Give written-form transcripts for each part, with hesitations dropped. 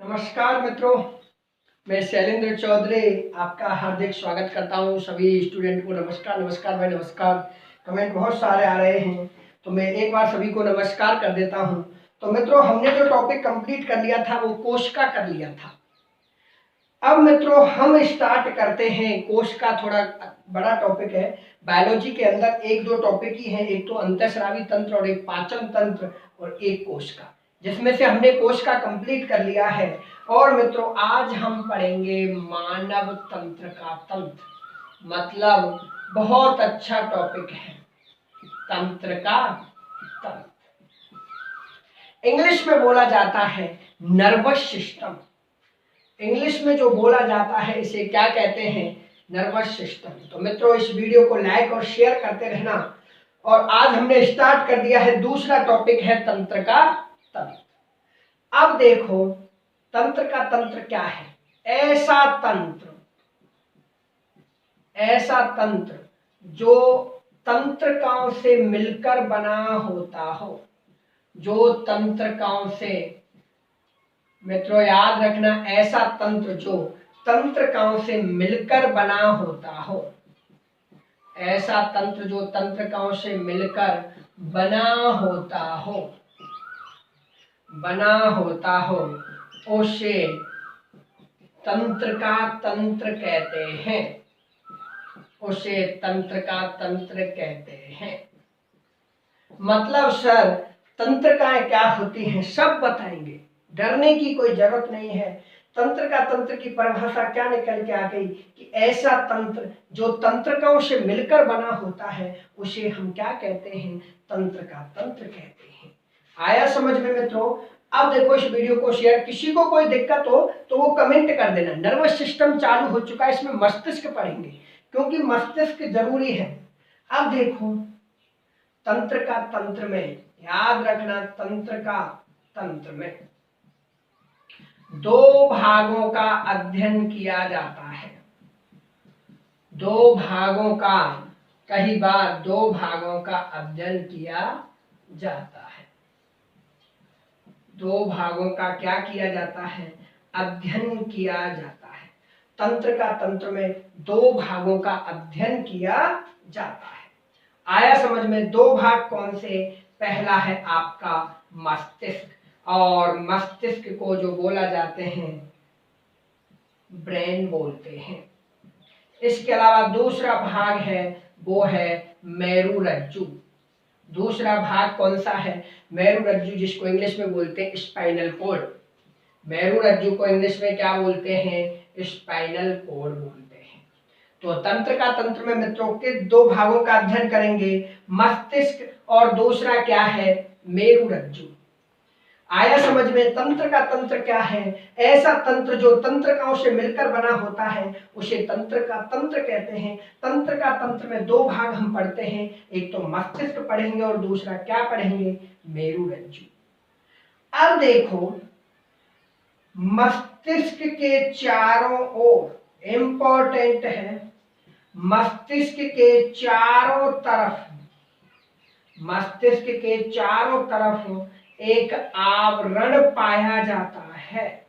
नमस्कार मित्रों, मैं शैलेंद्र चौधरी आपका हार्दिक स्वागत करता हूं। सभी स्टूडेंट को नमस्कार। नमस्कार भाई, नमस्कार। कमेंट बहुत सारे आ रहे हैं तो मैं एक बार सभी को नमस्कार कर देता हूं। तो मित्रों, हमने जो टॉपिक कंप्लीट कर लिया था वो कोशिका कर लिया था। अब मित्रों हम स्टार्ट करते हैं। कोशिका थोड़ा बड़ा टॉपिक है। बायोलॉजी के अंदर एक दो टॉपिक ही हैं, एक तो अंतःस्रावी तंत्र और एक पाचन तंत्र और एक कोशिका, जिसमें से हमने कोशिका कंप्लीट कर लिया है। और मित्रों आज हम पढ़ेंगे मानव तंत्र का तंत्र, मतलब बहुत अच्छा टॉपिक है तंत्र का तंत्र। इंग्लिश में बोला जाता है नर्वस सिस्टम। इंग्लिश में जो बोला जाता है इसे क्या कहते हैं? Nervous system. तो मित्रों इस वीडियो को लाइक और शेयर करते रहना। और आज हमने स्टार्ट कर दिया है, दूसरा टॉपिक है तंत्र का तंत्र। अब देखो तंत्र का तंत्र क्या है। ऐसा तंत्र जो तंत्रिकाओं से मिलकर बना होता हो, जो तंत्रिकाओं से, मित्रों याद रखना, ऐसा तंत्र जो तंत्रिकाओं से मिलकर बना होता हो, ऐसा तंत्र जो तंत्रिकाओं से मिलकर बना होता हो उसे तंत्र का तंत्र कहते हैं। उसे तंत्र का तंत्र कहते हैं। मतलब सर तंत्रिकाएं क्या होती हैं सब बताएंगे, डरने की कोई जरूरत नहीं है। तंत्र का तंत्र की परिभाषा क्या निकल के आ गई कि ऐसा तंत्र जो तंत्रिकाओं से मिलकर बना होता है उसे हम क्या कहते हैं? तंत्र का तंत्र कहते हैं। आया समझ में मित्रों? अब देखो इस वीडियो को शेयर, किसी को कोई दिक्कत हो तो वो कमेंट कर देना। नर्वस सिस्टम चालू हो चुका है, इसमें मस्तिष्क पढ़ेंगे क्योंकि मस्तिष्क जरूरी है। अब देखो तंत्र का तंत्र में याद रखना, तंत्र का तंत्र में दो भागों का अध्ययन किया जाता है। दो भागों का, कई बार दो भागों का अध्ययन किया जाता है। दो भागों का क्या किया जाता है? अध्ययन किया जाता है। तंत्र का तंत्र में दो भागों का अध्ययन किया जाता है। आया समझ में? दो भाग कौन से? पहला है आपका मस्तिष्क, और मस्तिष्क को जो बोला जाते हैं ब्रेन बोलते हैं। इसके अलावा दूसरा भाग है वो है मेरुरज्जु। दूसरा भाग कौन सा है? मेरुरज्जु, जिसको इंग्लिश में बोलते हैं स्पाइनल कॉर्ड। मेरुरज्जु को इंग्लिश में क्या बोलते हैं? स्पाइनल कॉर्ड बोलते हैं। तो तंत्र का तंत्र में मित्रों के दो भागों का अध्ययन करेंगे, मस्तिष्क और दूसरा क्या है? मेरुरज्जु। आया समझ में? तंत्र का तंत्र क्या है? ऐसा तंत्र जो तंत्रिकाओं से मिलकर बना होता है उसे तंत्र का तंत्र कहते हैं। तंत्र का तंत्र में दो भाग हम पढ़ते हैं, एक तो मस्तिष्क पढ़ेंगे और दूसरा क्या पढ़ेंगे? मेरुरज्जु। अब देखो मस्तिष्क के चारों ओर, इंपॉर्टेंट है, मस्तिष्क के चारों तरफ, मस्तिष्क के चारों तरफ एक आवरण पाया जाता है।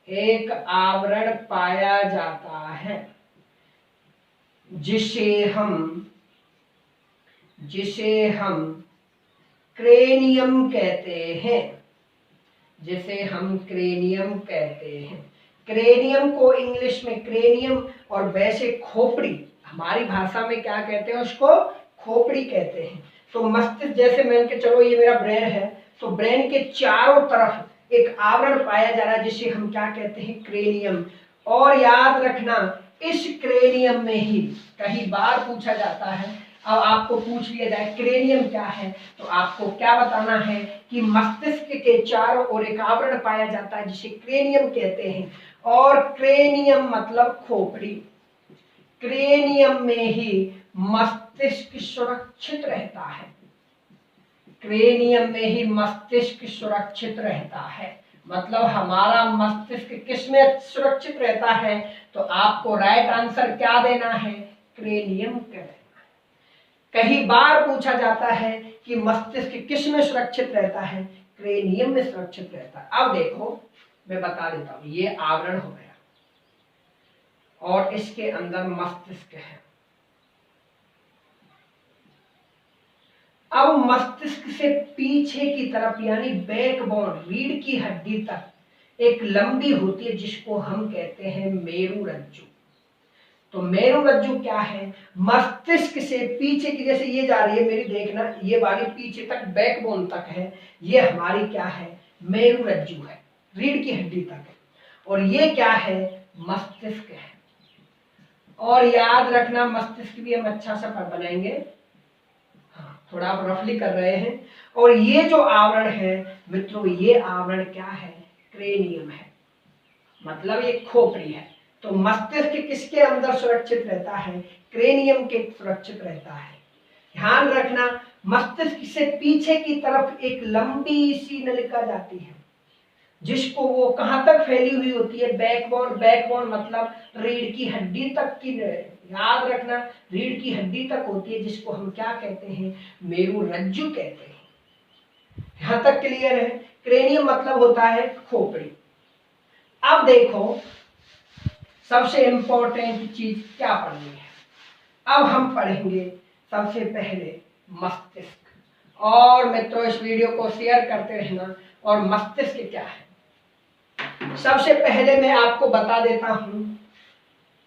एक आवरण पाया जाता है जिसे हम क्रेनियम कहते हैं। जिसे हम क्रेनियम कहते हैं। क्रेनियम को इंग्लिश में क्रेनियम और वैसे खोपड़ी, हमारी भाषा में क्या कहते हैं? उसको खोपड़ी कहते हैं। तो मस्तिष्क, जैसे मान के चलो ये मेरा ब्रेन है, तो ब्रेन के चारों तरफ एक आवरण पाया जा रहा है जिसे हम क्या कहते हैं? क्रेनियम। और याद रखना इस क्रेनियम में ही, कई बार पूछा जाता है, अब आपको पूछ लिया जाए क्रेनियम क्या है तो आपको क्या बताना है कि मस्तिष्क के चारों ओर एक आवरण पाया जाता है जिसे क्रेनियम कहते हैं। और क्रेनियम मतलब खोपड़ी। क्रेनियम में ही मस्तिष्क सुरक्षित रहता है। क्रेनियम में ही मस्तिष्क सुरक्षित रहता है। मतलब हमारा मस्तिष्क किसमें सुरक्षित रहता है? तो आपको राइट आंसर क्या देना है? क्रेनियम का देना है। कई बार पूछा जाता है कि मस्तिष्क किस में सुरक्षित रहता है? क्रेनियम में सुरक्षित रहता है। अब देखो मैं बता देता हूं, ये आवरण हो गया और इसके अंदर मस्तिष्क है। अब मस्तिष्क से पीछे की तरफ यानी बैकबोन, रीढ़ की हड्डी तक एक लंबी होती है जिसको हम कहते हैं मेरुरज्जु। तो मेरुरज्जु क्या है? मस्तिष्क से पीछे की, जैसे ये जा रही है मेरी, देखना ये वाली पीछे तक बैकबोन तक है, ये हमारी क्या है? मेरुरज्जु है, रीढ़ की हड्डी तक है। और ये क्या है? मस्तिष्क है। और याद रखना मस्तिष्क भी हम अच्छा सा बनाएंगे, हाँ थोड़ा आप रफली कर रहे हैं। और ये जो आवरण है मित्रों, ये आवरण क्या है? क्रेनियम है, मतलब ये खोपड़ी है। तो मस्तिष्क किसके अंदर सुरक्षित रहता है? क्रेनियम के सुरक्षित रहता है। ध्यान रखना, मस्तिष्क से पीछे की तरफ एक लंबी सी नलिका जाती है जिसको वो कहां तक फैली हुई होती है? बैकबोन। बैकबोन मतलब रीढ़ की हड्डी तक की, याद रखना रीढ़ की हड्डी तक होती है, जिसको हम क्या कहते हैं? मेरुरज्जु कहते हैं। यहां तक क्लियर है? क्रेनियम मतलब होता है खोपड़ी। अब देखो सबसे इंपॉर्टेंट चीज क्या पढ़नी है। अब हम पढ़ेंगे सबसे पहले मस्तिष्क। और मित्रों इस वीडियो को शेयर करते रहना। और मस्तिष्क क्या है? सबसे पहले मैं आपको बता देता हूं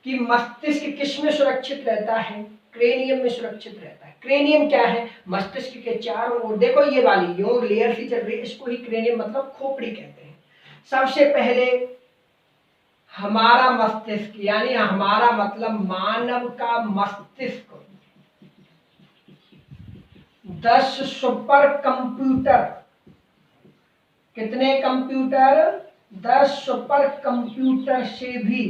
कि मस्तिष्क किसमें सुरक्षित रहता है? क्रेनियम में सुरक्षित रहता है। क्रेनियम क्या है? मस्तिष्क के चारों ओर, देखो ये वाली यो लेयर सी चल रही है, इसको ही क्रेनियम मतलब खोपड़ी कहते हैं। सबसे पहले हमारा मस्तिष्क, यानी हमारा मतलब मानव का मस्तिष्क 10 सुपर कंप्यूटर, कितने कंप्यूटर? 10 सुपर कंप्यूटर से भी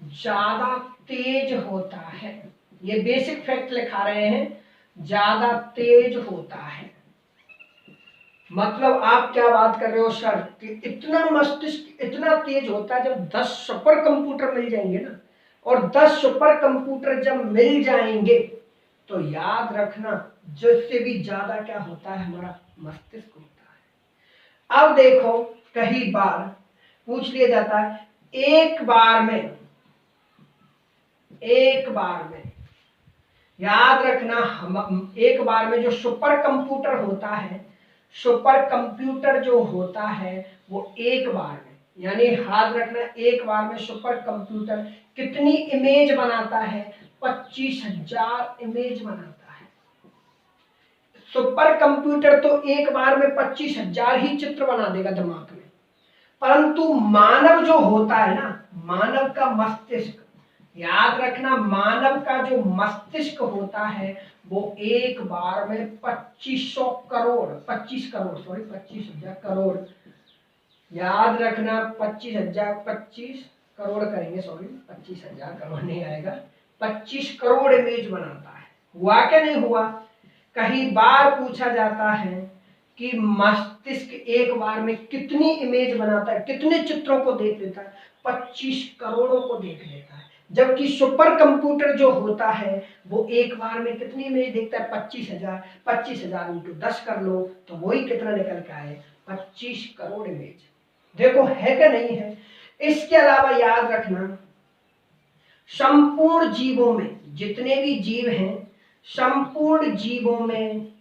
ज्यादा तेज होता है। ये बेसिक फैक्ट लिखा रहे हैं, ज्यादा तेज होता है। मतलब आप क्या बात कर रहे हो सर कि इतना मस्तिष्क इतना तेज होता है? जब 10 सुपर कंप्यूटर मिल जाएंगे ना, और 10 सुपर कंप्यूटर जब मिल जाएंगे तो याद रखना जिससे भी ज्यादा क्या होता है? हमारा मस्तिष्क होता है। अब देखो कई बार पूछ लिया जाता है, एक बार में याद रखना, हम एक बार में जो सुपर कंप्यूटर होता है, सुपर कंप्यूटर जो होता है वो एक बार में, यानी याद रखना एक बार में सुपर कंप्यूटर कितनी इमेज बनाता है? 25,000 इमेज बनाता है। सुपर कंप्यूटर तो एक बार में 25,000 ही चित्र बना देगा दिमाग में, परंतु मानव जो होता है ना, मानव का मस्तिष्क, याद रखना मानव का जो मस्तिष्क होता है वो एक बार में 2500 करोड़ 25,000 करोड़, याद रखना 25 करोड़ करेंगे, 25,000 करोड़ नहीं आएगा, 25 करोड़ इमेज बनाता है। हुआ क्या नहीं हुआ? कई बार पूछा जाता है कि मस्तिष्क एक बार में कितनी इमेज बनाता है, कितने चित्रों को देख लेता है? 25 करोड़ों को देख लेता है। जबकि सुपर कंप्यूटर जो होता है वो एक बार में कितनी इमेज देखता है? 25,000। 25,000 इंटू 10 कर लो तो वही कितना निकल के आए? 25 करोड़ इमेज। देखो है क्या नहीं है? इसके अलावा याद रखना संपूर्ण जीवों में, जितने भी जीव हैं, संपूर्ण जीवों में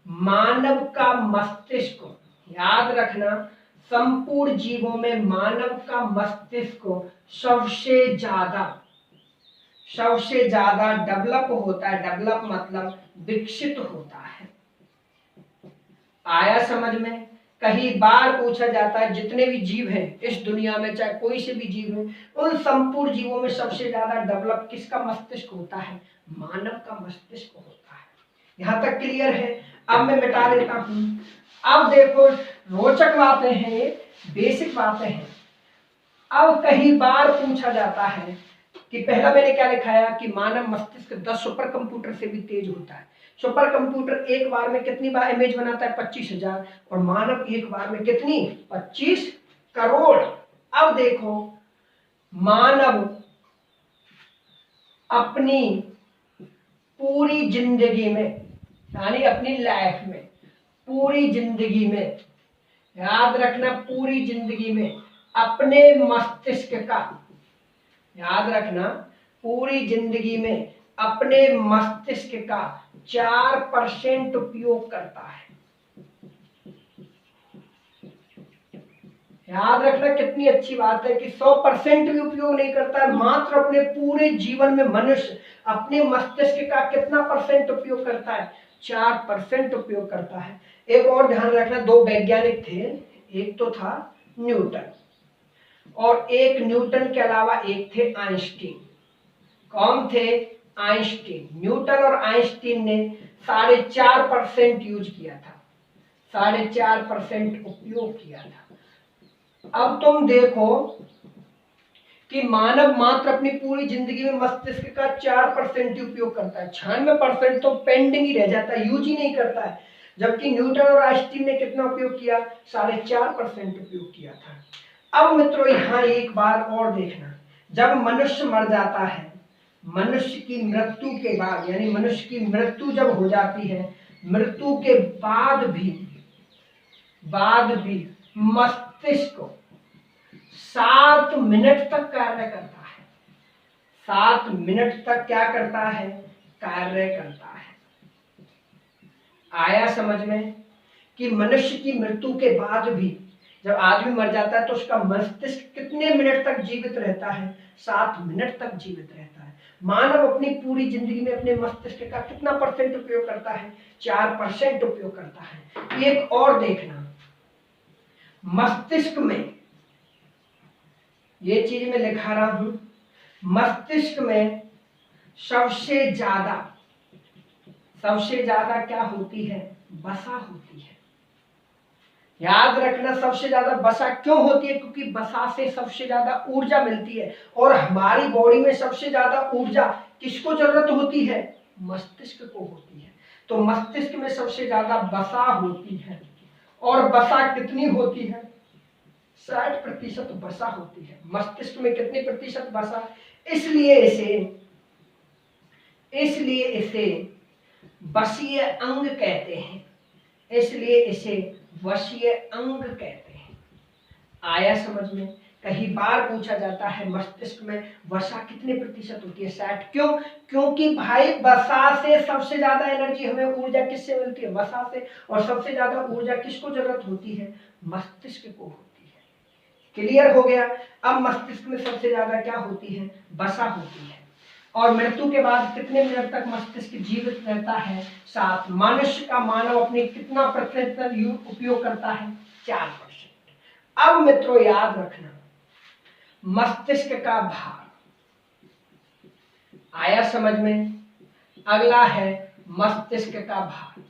मानव का मस्तिष्क, याद रखना संपूर्ण जीवों में मानव का मस्तिष्क सबसे ज्यादा डेवलप होता है। डेवलप मतलब विकसित होता है। आया समझ में? कई बार पूछा जाता है जितने भी जीव हैं इस दुनिया में, चाहे कोई से भी जीव है, उन संपूर्ण जीवों में सबसे ज्यादा डेवलप किसका मस्तिष्क होता है? मानव का मस्तिष्क होता है। यहां तक क्लियर है? अब मैं मिटा देता हूं। अब देखो रोचक बातें हैं, ये बेसिक बातें हैं। अब कई बार पूछा जाता है कि पहला मैंने क्या लिखाया कि मानव मस्तिष्क 10 सुपर कंप्यूटर से भी तेज होता है। सुपर कंप्यूटर एक बार में कितनी बार इमेज बनाता है? 25,000। और मानव एक बार में कितनी? 25 करोड़। अब देखो मानव अपनी पूरी जिंदगी में, यानी अपनी लाइफ में, पूरी जिंदगी में याद रखना पूरी जिंदगी में अपने मस्तिष्क का, याद रखना पूरी जिंदगी में अपने मस्तिष्क का 4% उपयोग करता है। याद रखना कितनी अच्छी बात है कि 100% भी उपयोग नहीं करता है, मात्र अपने पूरे जीवन में मनुष्य अपने मस्तिष्क का कितना परसेंट उपयोग करता है, 4% उपयोग करता है। एक और ध्यान रखना, दो वैज्ञानिक थे, एक तो था न्यूटन और एक न्यूटन के अलावा एक थे आइंस्टीन। कौन थे? आइंस्टीन। न्यूटन और आइंस्टीन ने 4.5% यूज किया था, 4.5% उपयोग किया था। अब तुम देखो कि मानव मात्र अपनी पूरी जिंदगी में मस्तिष्क का 4% ही उपयोग करता है, 96% तो पेंडिंग ही रह जाता है, यूज ही नहीं करता है। जबकि न्यूटन और आइंस्टीन ने कितना उपयोग किया? 4.5% उपयोग किया था। अब मित्रों यहाँ एक बार और देखना, जब मनुष्य मर जाता है, मनुष्य की मृत्यु के बाद, यानी मनुष्य की मृत्यु जब हो जाती है, मृत्यु के बाद भी मस्तिष्क 7 मिनट तक कार्य करता है, 7 मिनट तक क्या करता है? कार्य करता है। आया समझ में कि मनुष्य की मृत्यु के बाद भी जब आदमी मर जाता है तो उसका मस्तिष्क कितने मिनट तक जीवित रहता है? 7 मिनट तक जीवित रहता है। मानव अपनी पूरी जिंदगी में अपने मस्तिष्क का कितना परसेंट उपयोग करता है? 4% उपयोग करता है। एक और देखना, मस्तिष्क में, ये चीज मैं लिखा रहा हूं, मस्तिष्क में सबसे ज्यादा क्या होती है? वसा होती है। याद रखना, सबसे ज्यादा वसा क्यों होती है? क्योंकि वसा से सबसे ज्यादा ऊर्जा मिलती है और हमारी बॉडी में सबसे ज्यादा ऊर्जा किसको जरूरत होती है? मस्तिष्क को होती है। तो मस्तिष्क में सबसे ज्यादा वसा होती है। और वसा कितनी होती है? 60% वसा होती है। मस्तिष्क में कितने प्रतिशत वसा? इसलिए इसे वसीय अंग कहते हैं, इसलिए इसे वसीय अंग कहते हैं। आया समझ में? कई बार पूछा जाता है मस्तिष्क में वसा कितने प्रतिशत होती है? 60। क्यों? क्योंकि भाई वसा से सबसे ज्यादा एनर्जी, हमें ऊर्जा किससे मिलती है? वसा से। और सबसे ज्यादा ऊर्जा किसको जरूरत होती है? मस्तिष्क को होती है। क्लियर हो गया? अब मस्तिष्क में सबसे ज्यादा क्या होती है? वसा होती है। और मृत्यु के बाद कितने मिनट तक मस्तिष्क जीवित रहता है? 7। मनुष्य का, मानव अपने कितना प्रतिशत उपयोग करता है? 4%। अब मित्रों याद रखना, मस्तिष्क का भार। आया समझ में? अगला है मस्तिष्क का भार।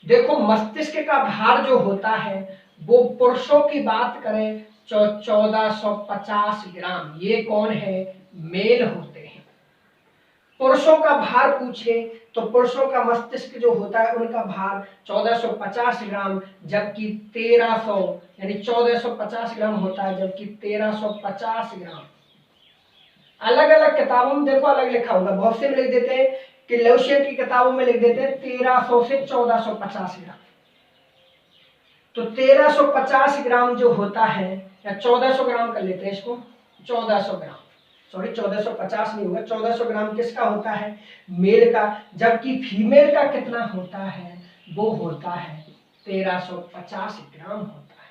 देखो मस्तिष्क का भार जो होता है वो पुरुषों की बात करें 1450 ग्राम। ये कौन है? मेल होते हैं। पुरुषों का भार पूछे तो पुरुषों का मस्तिष्क जो होता है उनका भार 1450 ग्राम, जबकि 1300 यानी 1450 ग्राम होता है, जबकि 1350 ग्राम। अलग अलग किताबों में देखो अलग लिखा होगा, बहुत से में लिख देते हैं कि लवशियन की किताबों में लिख देते हैं 1300 से 1450 ग्राम। तो 1350 ग्राम जो होता है, या 1400 ग्राम कर लेते हैं इसको, 1400 ग्राम, सॉरी 1450 नहीं होगा, 1400 ग्राम किसका होता है? मेल का। जबकि फीमेल का कितना होता है? वो होता है 1350 ग्राम होता है।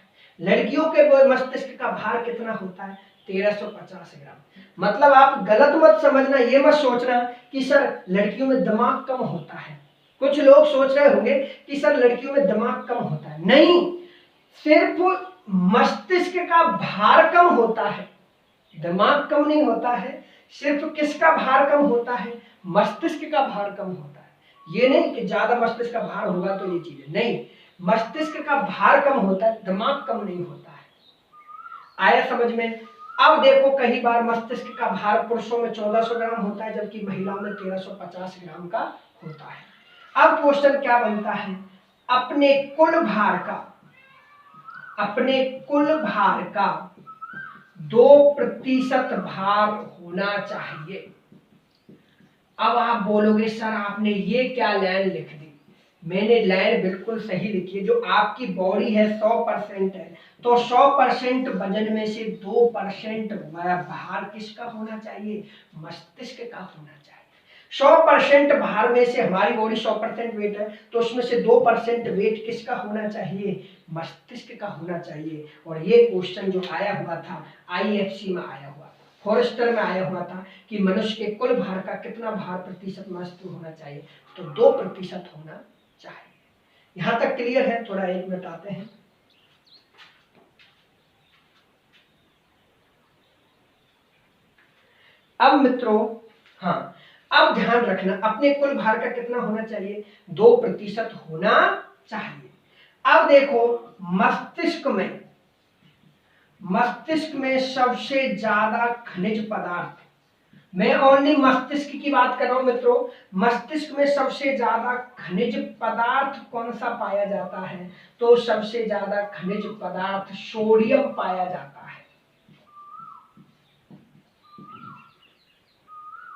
लड़कियों के मस्तिष्क का भार कितना होता है? 1350 ग्राम। मतलब आप गलत मत समझना, ये मत सोचना कि सर लड़कियों में दिमाग कम होता है। कुछ लोग सोच रहे होंगे कि सर लड़कियों में दिमाग कम होता है। नहीं, सिर्फ मस्तिष्क का भार कम होता है, दिमाग कम नहीं होता है। सिर्फ किसका भार कम होता है? मस्तिष्क का भार कम होता है। ये नहीं कि ज्यादा मस्तिष्क का भार होगा तो ये चीजें नहीं, मस्तिष्क का भार कम होता है, दिमाग कम नहीं होता है। आया समझ में? अब देखो कई बार मस्तिष्क का भार पुरुषों में 1400 ग्राम होता है, जबकि महिलाओं में 1350 ग्राम का होता है। अब क्वेश्चन क्या बनता है? अपने कुल भार का 2% भार होना चाहिए। अब आप बोलोगे सर आपने ये क्या लाइन लिख दी? मैंने लाइन बिल्कुल सही लिखी है। जो आपकी बॉडी है 100% है, तो 100% वजन में से 2% भार किसका होना चाहिए? मस्तिष्क का होना चाहिए। 100% भार में से हमारी बॉडी 100% वेट है, तो उसमें से 2% वेट किसका होना चाहिए? मस्तिष्क का होना चाहिए। और ये क्वेश्चन जो आया हुआ था IFC में आया हुआ, फॉरेस्टर में आया हुआ था कि मनुष्य के कुल भार का कितना भार प्रतिशत मस्तिष्क होना चाहिए? तो 2% होना चाहिए। यहां तक क्लियर है? थोड़ा 1 मिनट आते हैं। अब मित्रों, हाँ, अब ध्यान रखना, अपने कुल भार का कितना होना चाहिए? 2% होना चाहिए। अब देखो, मस्तिष्क में सबसे ज्यादा खनिज पदार्थ, मैं ओनली मस्तिष्क की बात कर रहा हूं मित्रों, मस्तिष्क में सबसे ज्यादा खनिज पदार्थ कौन सा पाया जाता है? तो सबसे ज्यादा खनिज पदार्थ सोडियम पाया जाता है।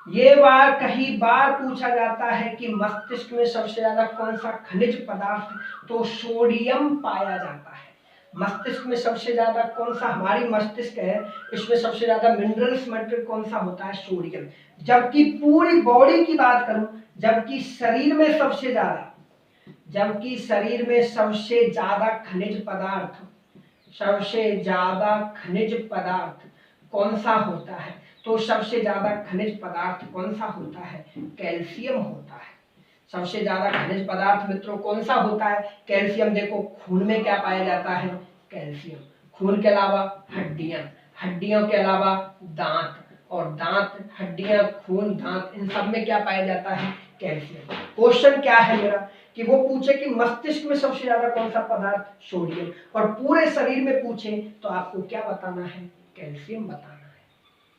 ये बार कई बार पूछा जाता है कि मस्तिष्क में सबसे ज्यादा कौन सा खनिज पदार्थ? तो सोडियम पाया जाता है। मस्तिष्क में सबसे ज्यादा कौन सा, हमारी मस्तिष्क है, इसमें सबसे ज्यादा मिनरल्स मटेरियल कौन सा होता है? सोडियम। जबकि पूरी बॉडी की बात करूं, जबकि शरीर में सबसे ज्यादा खनिज पदार्थ कौन सा होता है? तो सबसे ज्यादा खनिज पदार्थ कौन सा होता है? कैल्शियम होता है। सबसे ज्यादा खनिज पदार्थ मित्रों कौन सा होता है? कैल्शियम। देखो, खून में क्या पाया जाता है? कैल्शियम। खून के अलावा हड्डियां, हड्डियों के अलावा दांत, और दांत, हड्डियां, खून, दांत, इन सब में क्या पाया जाता है? कैल्शियम। क्वेश्चन क्या है मेरा कि वो पूछे कि मस्तिष्क में सबसे ज्यादा कौन सा पदार्थ? सोडियम। और पूरे शरीर में पूछे तो आपको क्या बताना है? कैल्शियम बताना है।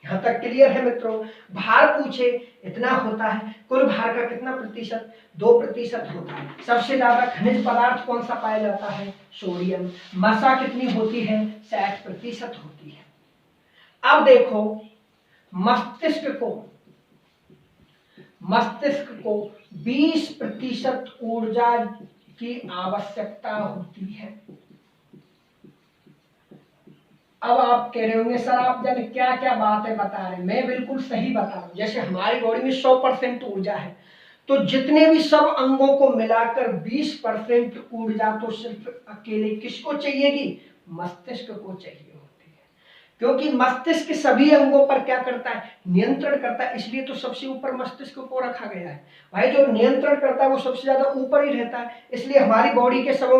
यहां तक क्लियर है मित्रों? भार पूछे इतना होता है, कुल भार का कितना प्रतिशत? 2% होता है। सबसे ज्यादा खनिज पदार्थ कौन सा पाया जाता है? सोडियम। मसा कितनी होती है? 60% होती है। अब देखो, मस्तिष्क को 20% ऊर्जा की आवश्यकता होती है। अब आप कह रहे होंगे सर आप जाने क्या क्या बातें बता रहे हैं। मैं बिल्कुल सही बता रहा हूं। जैसे हमारी बॉडी में 100% ऊर्जा है, तो जितने भी सब अंगों को मिलाकर 20% ऊर्जा तो सिर्फ अकेले किसको चाहिएगी? मस्तिष्क को चाहिए होती है। क्योंकि मस्तिष्क सभी अंगों पर क्या करता है? नियंत्रण करता है। इसलिए तो सबसे ऊपर मस्तिष्क को रखा गया है। भाई, जो नियंत्रण करता है वो सबसे ज्यादा ऊपर ही रहता है। इसलिए हमारी बॉडी के सब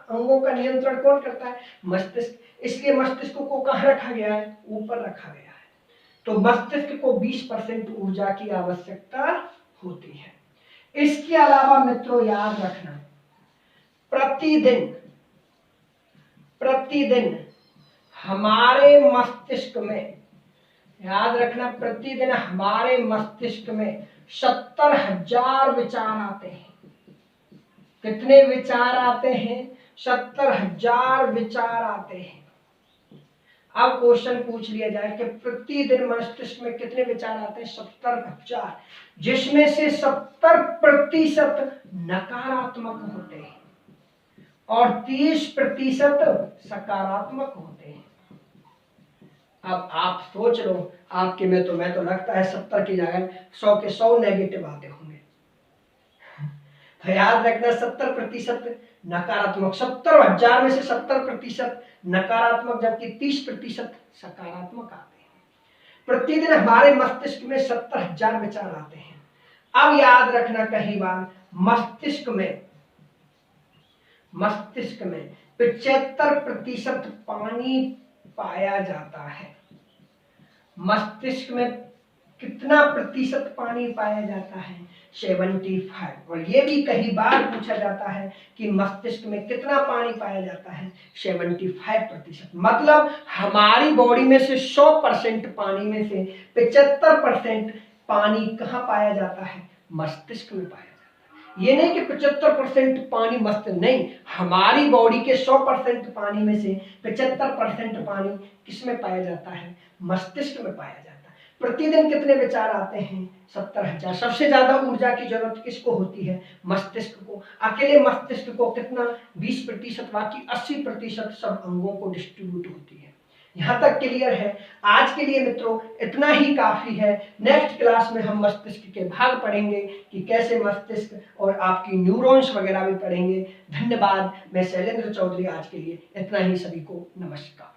अंगों का नियंत्रण कौन करता है? मस्तिष्क। इसलिए मस्तिष्क को कहाँ रखा गया है? ऊपर रखा गया है। तो मस्तिष्क को 20% ऊर्जा की आवश्यकता होती है। इसके अलावा मित्रों याद रखना, प्रतिदिन हमारे मस्तिष्क में, याद रखना, प्रतिदिन हमारे मस्तिष्क में 70,000 विचार आते हैं। कितने विचार आते हैं? 70,000 विचार आते हैं। अब क्वेश्चन पूछ लिया जाए कि प्रतिदिन मस्तिष्क में कितने विचार आते हैं? 70,000, जिसमें से 70% नकारात्मक होते हैं और 30% सकारात्मक होते हैं। अब आप सोच लो, आपके में तो मैं तो लगता है 70 की जगह 100 के 100 नेगेटिव आते होंगे। तो याद रखना, 70% नकारात्मक, 70,000 में से 70% नकारात्मक, जबकि 30% सकारात्मक आते हैं। प्रतिदिन हमारे मस्तिष्क में 70,000 विचार आते हैं। अब याद रखना, कई बार मस्तिष्क में 75% पानी पाया जाता है। मस्तिष्क में कितना प्रतिशत पानी पाया जाता है? 75। और ये भी कई बार पूछा जाता है कि मस्तिष्क में कितना पानी पाया जाता है? 75%। मतलब हमारी बॉडी में से 100% पानी में से 75% पानी कहाँ पाया जाता है? मस्तिष्क में पाया जाता है। ये नहीं कि 75% पानी मस्तिष्क, नहीं, हमारी बॉडी के 100% पानी में से 75% पानी किस में पाया जाता है? मस्तिष्क में पाया जाता है। प्रतिदिन कितने विचार आते हैं? 70,000। सबसे ज्यादा ऊर्जा की जरूरत किसको होती है? मस्तिष्क को। अकेले मस्तिष्क को कितना? 20%, बाकी 80% सब अंगों को डिस्ट्रीब्यूट होती है। यहाँ तक क्लियर है? आज के लिए मित्रों इतना ही काफी है। नेक्स्ट क्लास में हम मस्तिष्क के भाग पढ़ेंगे कि कैसे मस्तिष्क और आपकी न्यूरॉन्स वगैरह भी पढ़ेंगे। धन्यवाद। मैं शैलेंद्र चौधरी। आज के लिए इतना ही। सभी को नमस्कार।